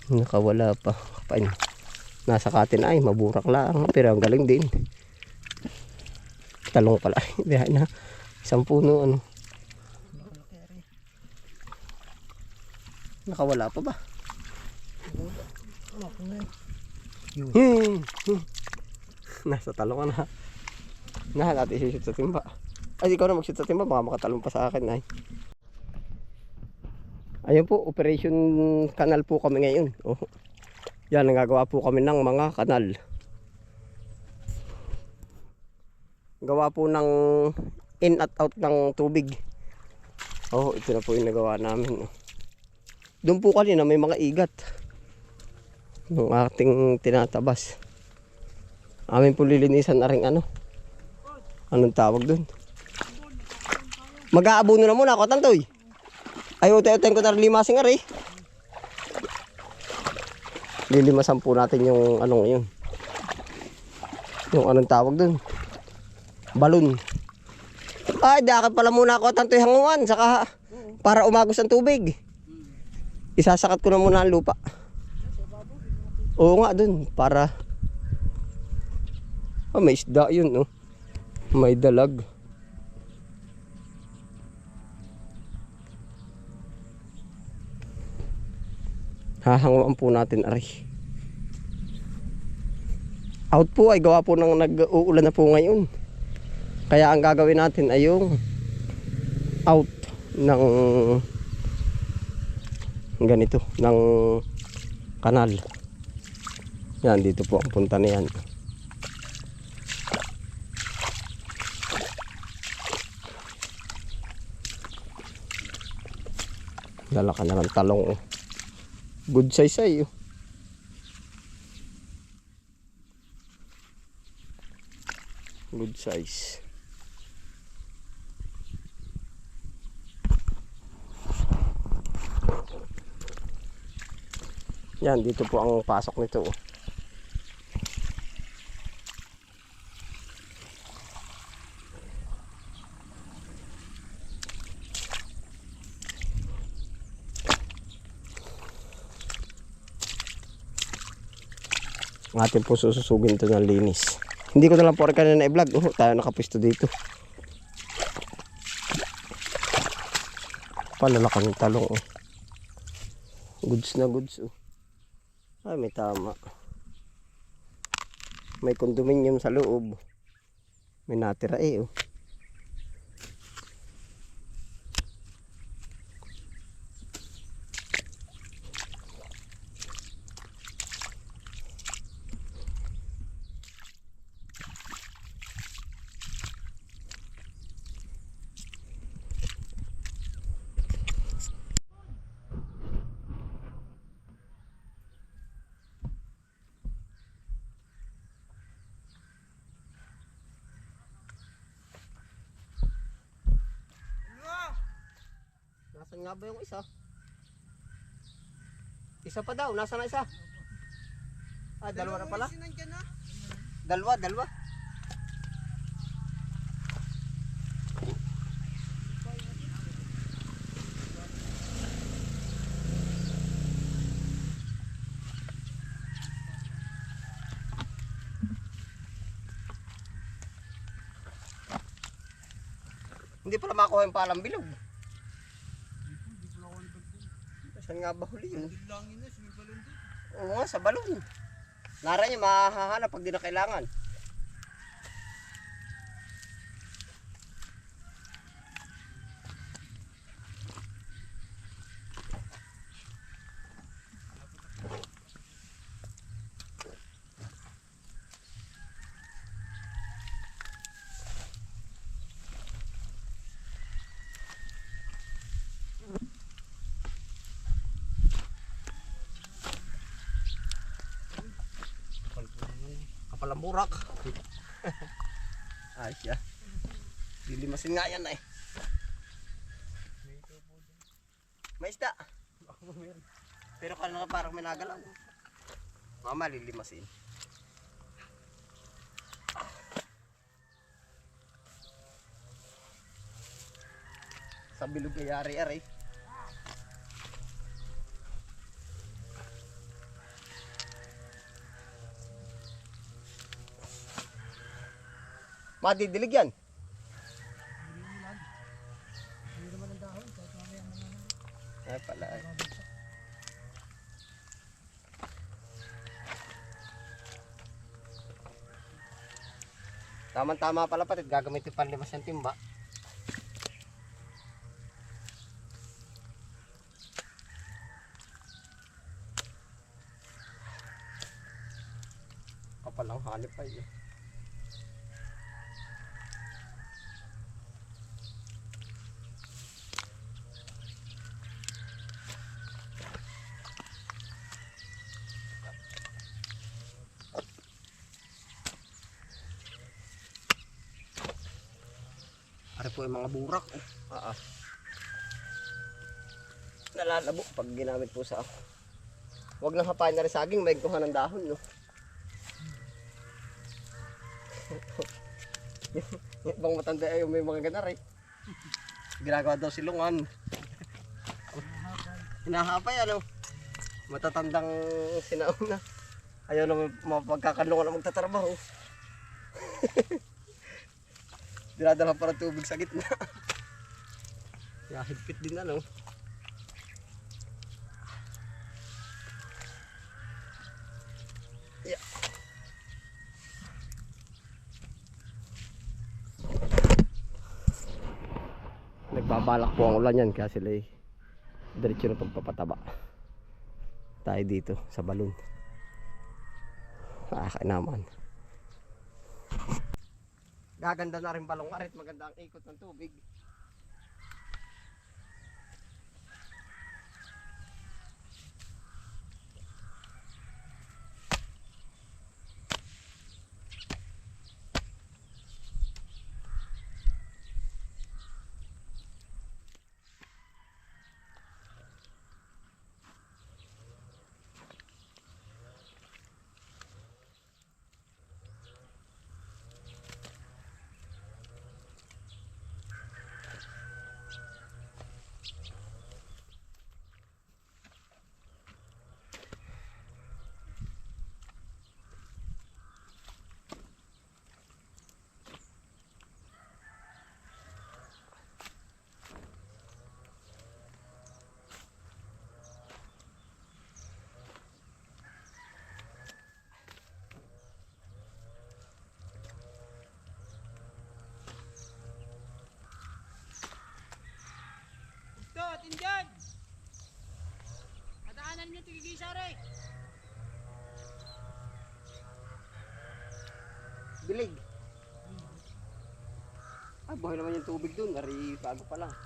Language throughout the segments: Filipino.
Nakawala pa. Kapain. Nasa katin ay maburak lang. Pero ang galing din. Talong pala. Biyahe na. Isang puno ano. Nakawala pa ba? Nasa talong na. Natin shoot sa timba. Ay, ikaw na mag-shoot sa timba. Baka makatalong pa sa akin ay. Ayun po, operation kanal po kami ngayon. Oh. Yan, nagagawa po kami ng mga kanal. Gawa po ng in at out ng tubig. Oh, ito na po yung nagawa namin. Doon po kanina may mga igat. Yung ating tinatabas. Amin po lilinisan na rin ano. Anong tawag doon? Mag-aabono na muna ako, Tantoy. Ay, uti-utin ko na limasing ari. Lilimasan po natin yung anong yun. Yung anong tawag dun. Balon. Ay, dapat pala muna ako Tantoy hanguan. Saka para umagos ang tubig. Isasakat ko na muna ang lupa. Oo nga dun. Para may isda yun no. May dalag. Hahanguan po natin ari. Out po ay gawa po ng nag-uulan na po ngayon. Kaya ang gagawin natin ay yung out ng ganito, ng kanal. Yan, dito po ang punta na yan. Dala ka na ng talong oh. Good size ay oh. Good size. Yan, dito po ang pasok nito oh. Atin po sususugin ito ng linis. Hindi ko na lang po rin kanina i-vlog. Tayo nakapwesto dito. Palalakang talong. Oh. Goods na goods. Oh. Ay, may tama. May condominium sa loob. May natira eh. Oh. Nasaan nga ba yung isa? Isa pa daw, nasaan na isa? Ah, dalawa na pala? Dalawa. Hindi pala makuha yung palang bilog. Saan nga ba huli yun? Oo nga, sa balon. Nara niya mahahanap pag di na kailangan. Kapalamburak. Ayos ya. Dilimasin nga yan eh. May isda. Pero kala nga parang may nagalaw. Mama lilimasin. Sa bilog na yari-yari. Madidilig yan. Hindi naman ang dahon. Kahit mamaya mga Ay pala. mabagsak. Tama-tama pala patid. Gagamitin pa 5 siyang timba. Kapalang hanip pa yun. Ari po yung mga burak. Nalalabo pag ginamit po sa... Huwag nang hapain na rin saging, may kuha ng dahon, no? Yung bang matanda ay may mga ganar eh. Ginagawa daw silungan. Hinahapay ano. Matatandang sinauna. Ayaw naman mapagkakalungan na magtatrabaho. Dinadala pa ng tubig sa gitna. Kaya higpit din ano. Yeah. Nagbabalak po ang ulan yan kaya sila diretso na pagpapataba. Tayo dito sa balon. Naman. Gaganda na rin balong arit, maganda ang ikot ng tubig. Ito, tindihan! Adaanan niyo tigigisa rin! Bilig. Ah, buhay naman yung tubig dun. Ari, bago pa lang.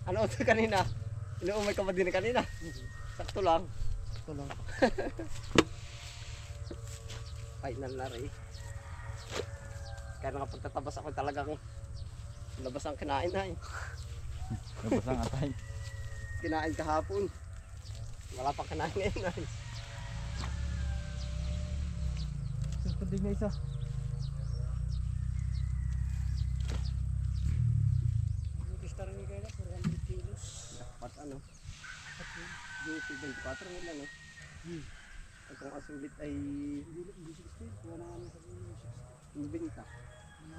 Ano ito kanina? Inuumay ka ba din kanina? Sakto lang. Ito lang. Final na rin. Kaya nga pagtatabas ako talagang labas ang kinain na eh. Labas ang atay. Kinain kahapon. Wala pang kinain ngayon ay. Susunod na isa. Mag-testa rin kayo na 400 kilos. Dapat ano? Duty 24 nila no? At kung asulit ay Hindi 16. Kuha na namin sa 16. bibinta. Mga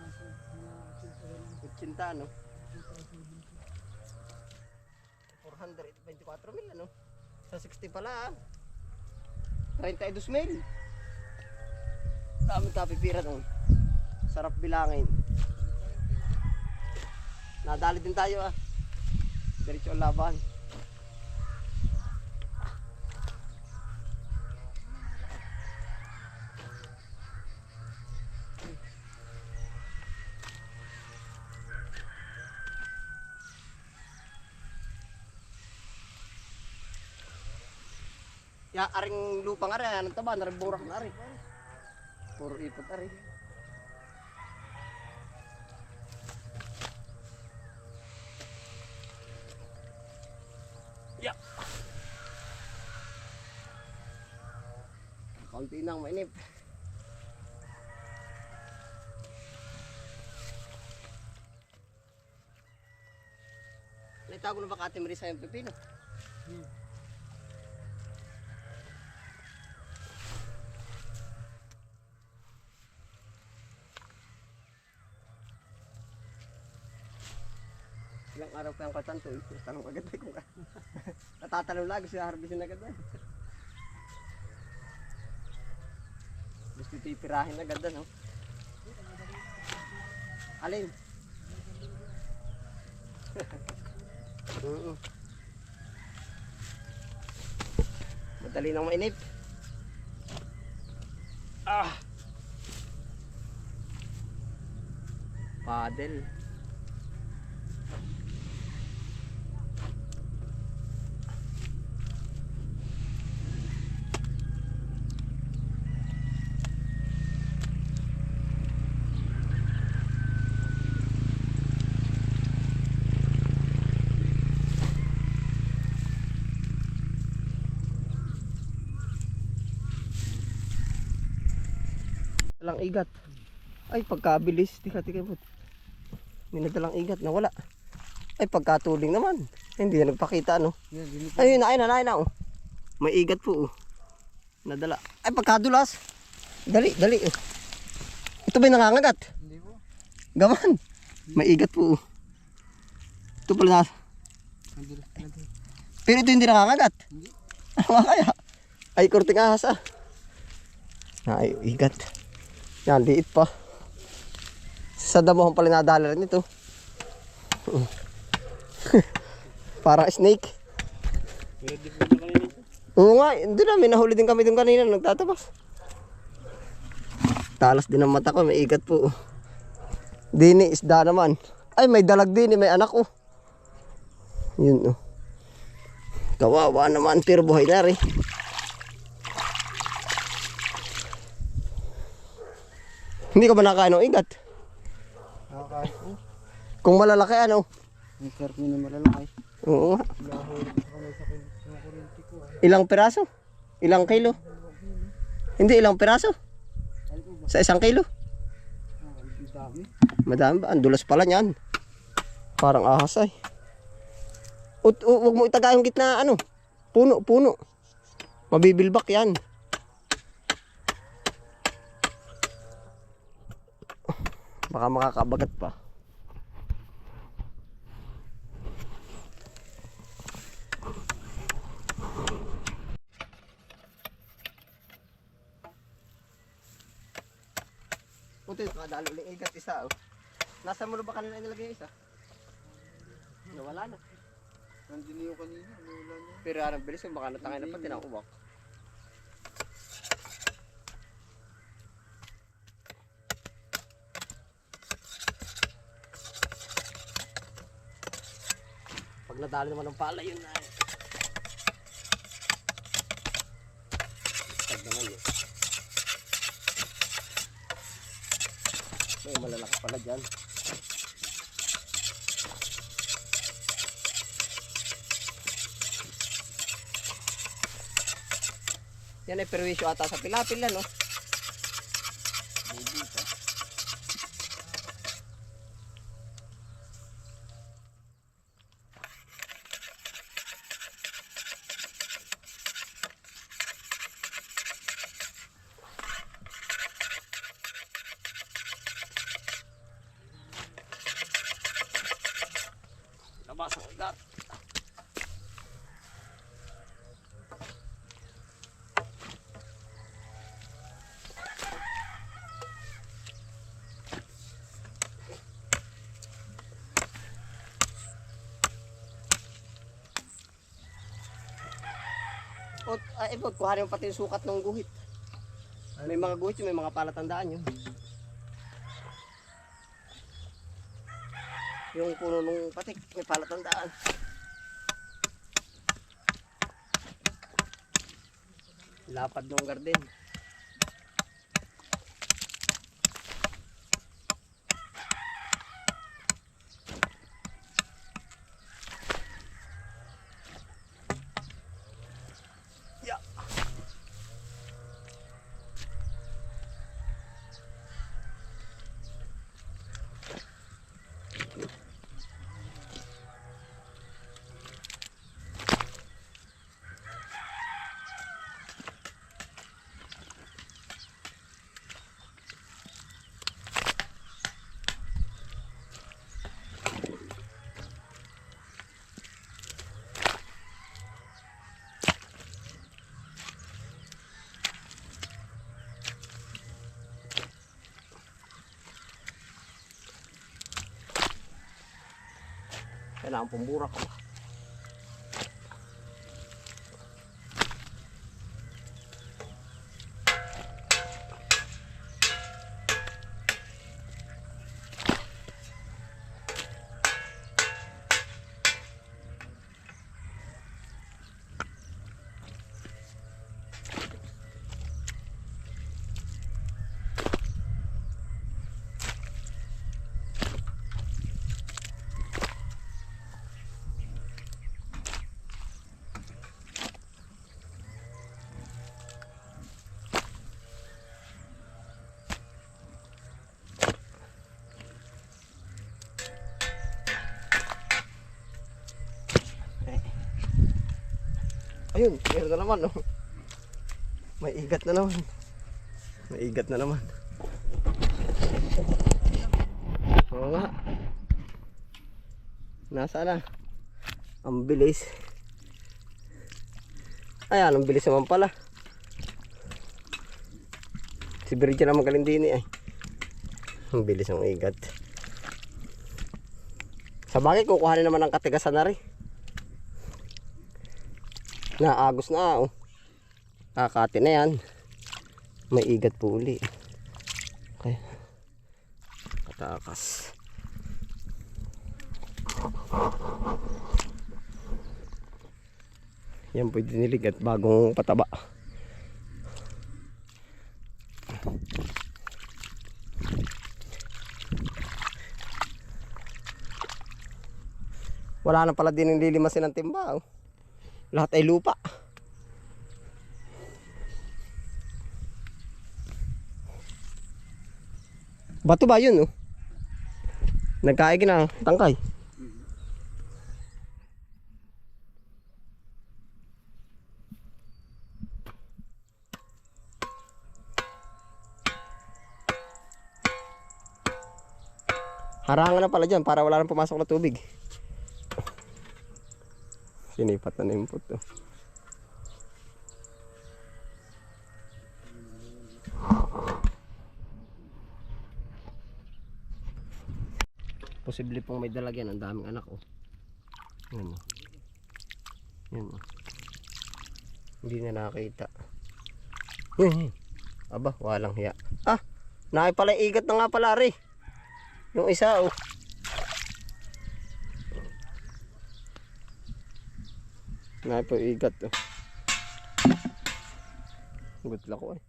80 no? 424 mil ano? Sa 60 pala ah. 32 mil. Dami kapipira doon. Sarap bilangin. Nadali din tayo ah. Diretso ang laban. Ya, aring lupa nga rin, anong taba, naring burak na rin. Puro ipot na rin. Ya! Kaunti nang mainip. Naitago na ba ka Ate Marisa yung pepino? Ilang araw pa yung katanto eh. Tanong agad eh kung natatalo lagi siya harbisin agad eh. Gusto titirahin agad no? Alin? Madali nang mainip. Ah! Paddle. Dalang igat. Ay, pagkabilis. Tika. May nadalang igat na wala. Ay, pagkatuling naman. Hindi na nagpakita, no? Ayun na, oh. May igat po, oh. Nadala. Ay, pagkadulas. Dali, oh. Ito ba'y nangangagat? Hindi po. Gaman. May igat po, oh. Ito pala na. Pero ito hindi nangangagat. Hindi. Ano nga kaya? Ay, kurting ahas, ah. Ay, igat. Yan, liit pa. Sa damuhan pala nadala rin ito. Parang snake. Pwede po na kanina ito. Oo nga, doon na, may nahuli din kami doon kanina, nagtatabas. Talas din ang mata ko, may igat po. Dini, isda naman. Ay, may dalag din, may anak ko. Yun, oh. Kawawa naman, pero buhay na rin. Hindi ka ba nakain ng igat? Nakakain po. Kung malalaki ano? Ang sarap nyo na malalaki. Oo nga. Lahuli ko kamay sa kuryente ko. Ilang piraso? Ilang kilo? Hindi, ilang piraso? Ay po ba? Sa 1 kilo? Ang dami. Madami ba? Ang dulas pala niyan. Parang ahas ay. Huwag mo itaga yung gitna ano? Puno. Mabibilbak yan. Baka makakabagat pa. Puti, kadalo uling igat isa oh. Nasa mo ba kanina nilagay yung isa? Nawala na. Nandun yung kanina. Nawala na. Pero anong bilis yung baka natangay na pati na uwak. Pag nadali naman ng pala yun na eh. Tag naman yun. May malalaki pala dyan. Yan ay perwisyo ata sa pilapil na no. Baby pa. Labas ang ugat. Ay, kuhanin mo pati yung sukat ng guhit. May mga guhit yun, may mga palatandaan yun. Yung puno ng patik, may palatandaan. Lapad ng garden. Ya. Kailangan pumburak ko. Ayun, meron na naman, no? May igat na naman. May igat na naman. Oo nga. Nasaan na? Ang bilis. Ayan, ang bilis naman pala. Si Virgin naman kalindini ay. Ang bilis ng igat. Sa bagay, kukuhanin naman ng katigasan na rin. Naagos na, oh. Kakati na yan. May igat po uli. Okay. Katakas. Yan po dinilig at bagong pataba. Wala na pala din yung lilimasin ng timba, oh. Lahat ay lupa. Bato ba yun, oh? Nagkaig na tangkay. Harangan na pala dyan para wala nang pumasok na tubig. Sinipat na nimpot to. Posible pong may dalagyan. Ang daming anak, oh. Yan, oh. Yan, oh. Hindi na nakakita. Yan. Aba, walang hiya. Ah, nakay pala igat na nga pala, re. Yung isa, oh. Nakay pa igat, oh. Gutla ko, eh.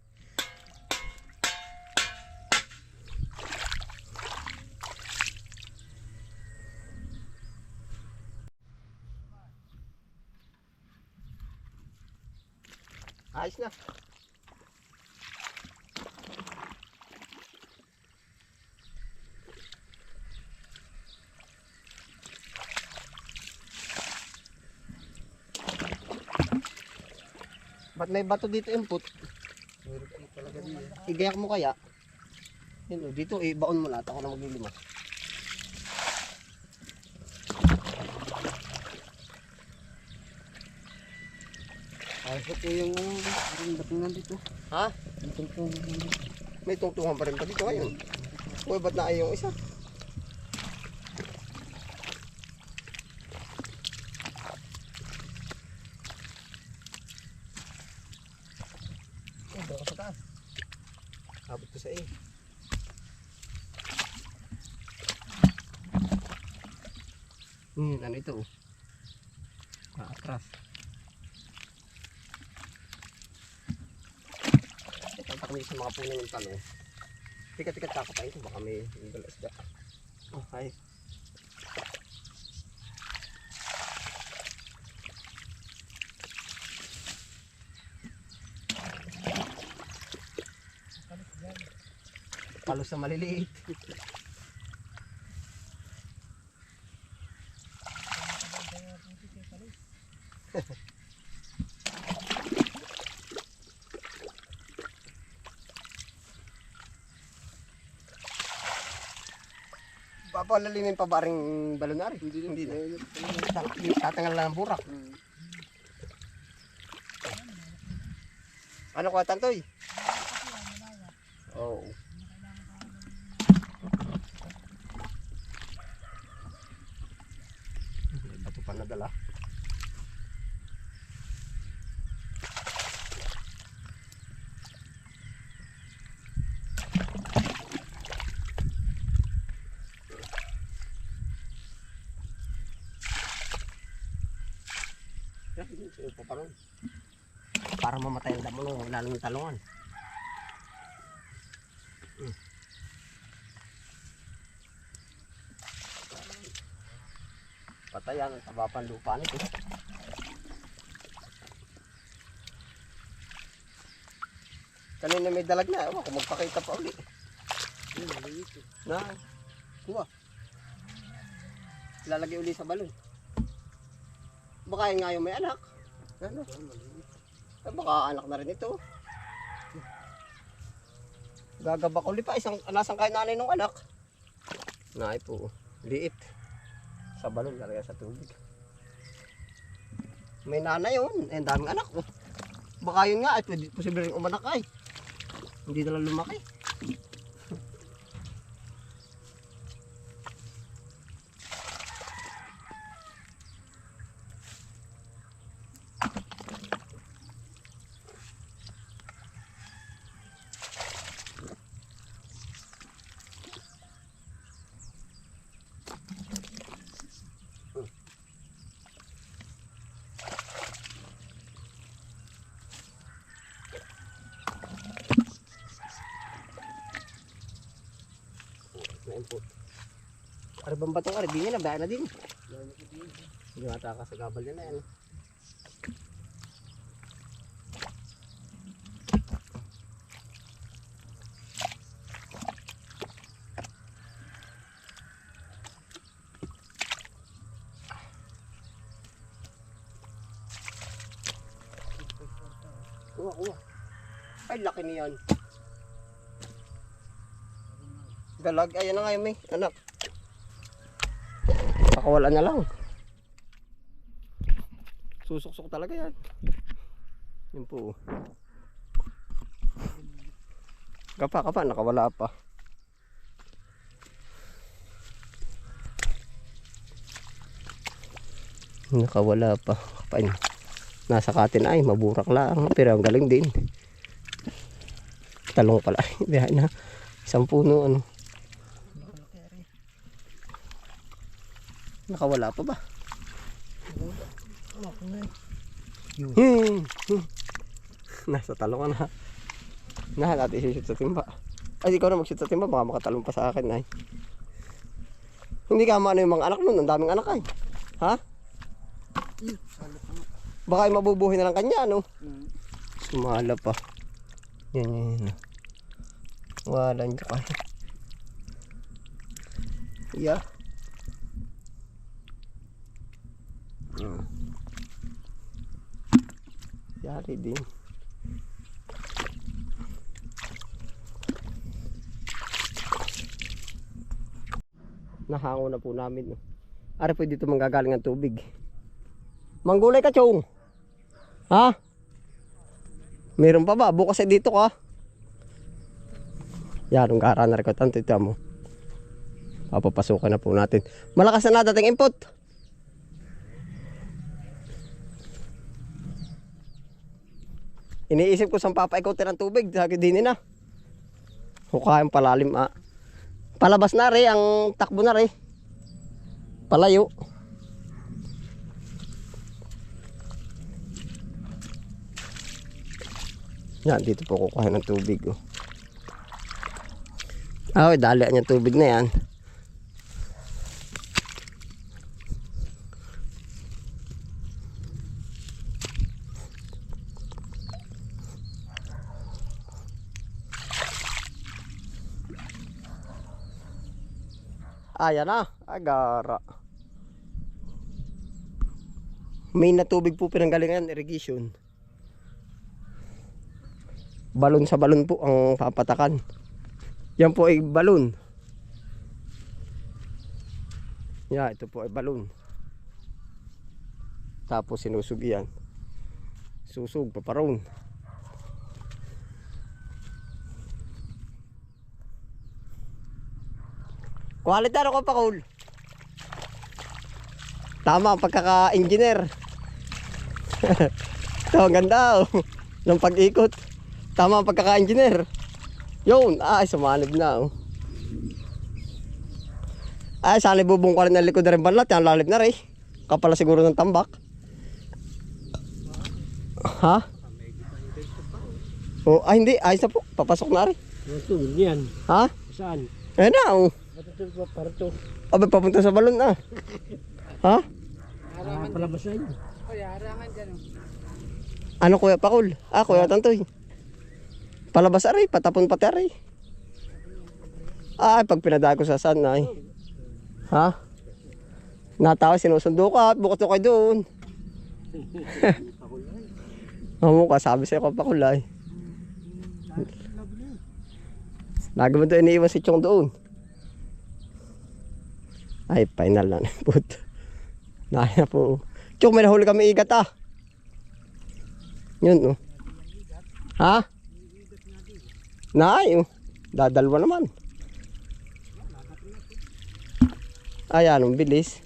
Ayos na. Ba't may bato dito input? Igayak mo kaya? Yun, dito ibaon mo na at ako na maglilimas. Ayos po yung datingan dito. Ha? Yung tungtungan dito. May tungtungan pa rin pa dito ngayon. Uy, ba't na ay yung isa? Oh, baka sa taas. Abot ko sa iyo. Ano ito, oh? Atras. kami sa mga puno ng talong. Tikat-tikat kakapain ko, baka may isda. Oh, hi. Palos na maliliit. Papalalimin pa ba ring balonari? Hindi na. Tatanggal lang ng burak. Ano ko tantoy? Oo. May bato pa nadala. Para mamatay ang damo nung lalong talungan. Patayan ang tabapan lupa nito. Kanina may dalag na, ewan ko magpakita pa uli. Na, kuha. Lalagay uli sa balon. Baka yun nga yung may anak. Ano? Baka anak na rin ito. Gagabak uli pa, nasang kain nanay nung anak. Naay po, liit. Sa balon, lalagay sa tubig. May nanay yun, ang daming anak. Baka yun nga, ay posible rin umanak ay. Hindi na lang lumaki. Arbang batong ari, di niya na, bayan na din. Hindi mataka sa gabal niya na yan. Kuha. Ay, laki niyan. Dalag, ayan na nga yung may anak. Pakawala na lang. Susok-sok talaga yan. Yun po. Kapa, nakawala pa. Nakawala pa. Kapain. Nasa katin ay, maburak lang. Pero ang galing din. Talong pala. Biyahe na. Isang puno, ano. Nakawala pa ba? Nasa talong na. Natin i-shoot sa timba. Ay, ikaw na mag-shoot sa timba. Baka makatalong pa sa akin ay. Hindi ka maano yung mga anak nun. Ang daming anak ay. Ha? Baka ay mabubuhay na lang kanya, ano? Sumala pa. Yan. Wala nyo kaya. Yeah. Yari din. Nahango na po namin. Ari po dito manggagaling ang tubig. Manggulay ka, Chong. Ha? Meron pa ba? Bukas ay dito ka. Yan, ang gara na rin ko. Tanto ito mo. Papapasukan na po natin. Malakas na dating input. Iniisip ko saan papaikotin ang tubig. Sabi din na. Hukayang palalim. Palabas na rin. Ang takbo na rin. Palayo. Yan, dito po kukuha ng tubig. Oh. Ah, dalian yung tubig na yan. Ayan na, agara. May na tubig po pinanggalingan, irrigation. Balon sa balon po ang papatakan. Yan po ay balon. Yan, ito po ay balon. Tapos sinusog yan. Susog, paparoon. Quality ano ko pa, Cole? Tama ang pagkaka-engineer. Ito, ang ganda oh. Ng pag-ikot. Tama ang pagkaka-engineer. Yun, ay sumanib na oh. Ay, sali bubong ko rin ng likod na rin banlat. Yan, lalib na rin. Kapala siguro ng tambak. Ha? Oh, ay hindi, ayos na po. Papasok na rin. Ito, yan. Ha? Saan? Ayun na oh. Matutulog pa para to. Abay, papunta sa balon na. Ha? Palabas na yun. Ano kuya Pakul? Ah, kuya Tantoy. Palabas aray, patapon pati aray. Ay, pag pinadaan ko sa saan ay. Ha? Natawa, sinusundo ka at bukas ko kayo doon. Amo ka, sabi sa'yo ka Pakul ay. Lagi mo doon iniiwan si Chong doon. Ay, final na na po. Naya po. Chong, may nahuli kami igat ah. Yun oh. Ha? Nay, oh. Dadalwa naman. Ayan, ang bilis.